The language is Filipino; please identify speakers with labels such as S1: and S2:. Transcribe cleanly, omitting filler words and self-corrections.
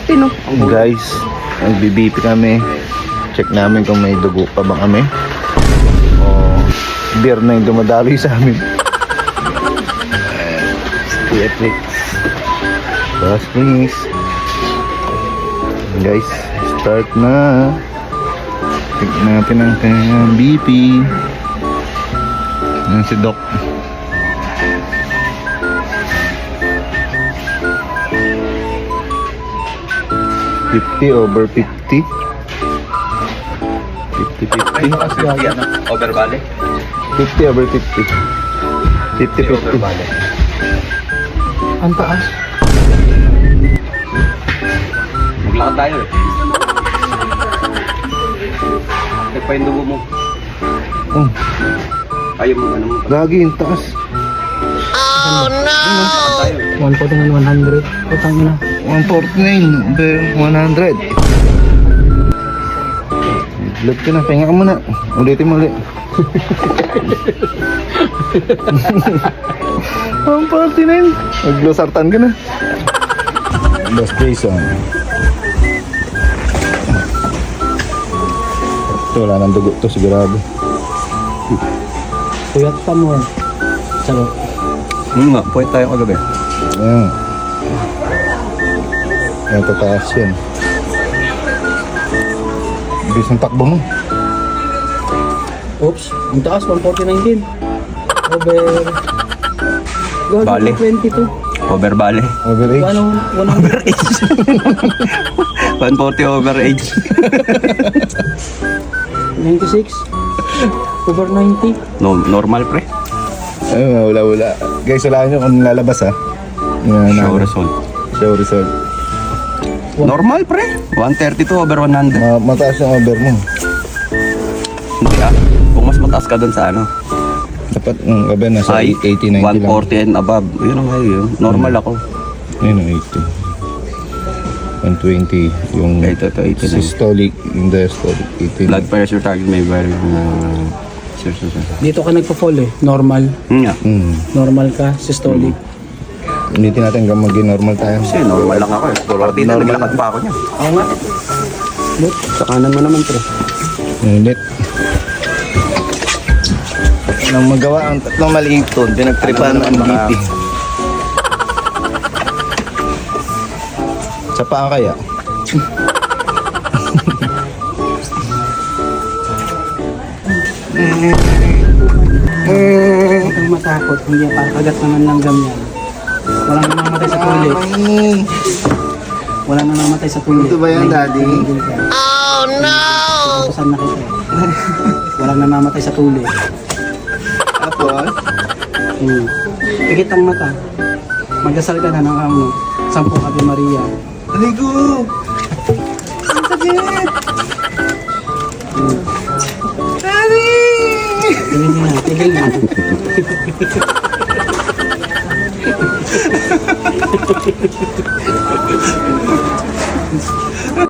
S1: 50 no?
S2: Guys, nagbibipi kami. Check namin kung may dugo pa ba kami. O beer na yung dumadaloy sa amin. Electric. Tapos please. Guys, start na. Check natin ang kanyang BP. Yan si Doc. over 50. 50-50.
S3: Over bale?
S2: 50 over 50. 50-50.
S1: Ang taas.
S3: Maglakad tayo eh. Check pa yung dugo mo.
S2: Oh,
S3: Ayaw mo, ano mo.
S2: lagi yung taas.
S3: Tayo.
S1: 149, 100. Putang ina.
S2: 149 over 100. Load ka na, pahinga ka muna. Ulitin mo ulit. 149. Maglosartan ka na. Boss Jason. Ito, wala nang dugo to, sigurado.
S1: Puyat pa mo. Sarap.
S3: Nga, puwet tayo kagabi.
S2: Ayan. Ayan, tataas yan. Bilis ng takbo mo.
S1: Oops. Ang taas. 149 din. Over.
S3: Bale.
S1: 22.
S3: Over bale.
S2: Overage.
S1: Ano? 100.
S3: 140 over age.
S1: 96. Over 90.
S3: No, normal pre.
S2: Ay, wala. Guys, wala nyo kung lalabas ha. Yan,
S3: Show result.
S2: Show result.
S3: Normal pre. 132 over 100.
S2: Mataas yung over mo.
S3: Hindi ah. Kung mas mataas ka dun sa ano.
S2: Dapat yung over nasa
S3: Ay,
S2: 80-90 lang.
S3: 140 and above. Yun ang high yun. Normal ako.
S2: Ayun ang 80. 120 yung
S3: Ito, 89.
S2: systolic, yung diastolic 18.
S3: Blood pressure target may vary. Seriously.
S1: Dito ka nagpo-fall eh. Normal.
S3: Nga.
S1: Normal ka. Systolic.
S2: Ulitin natin hanggang maging normal tayo.
S3: Kasi normal lang ako eh. Partida, naglakad pa ako niya.
S1: Oo nga. Look.
S3: Sa kanan mo naman pre.
S2: Ulit. Nang magawa ang tatlong maliit doon, pinagtripan ang BP. Sa paa kaya?
S1: Huwag kang matakot. Hindi pa kagat naman langgam yan. Walang namamatay sa tuli. Walang namamatay sa tuli.
S2: Ito ba yan, Daddy?
S1: Oh no! Saan na kita? Walang namamatay sa tuli.
S2: Tapos?
S1: Pikit ang mata. Magdasal ka na ng amo. 10 Ave Maria.
S2: Aligo! Ang sakit! Daddy!
S1: Tigil niya na. Tigil na.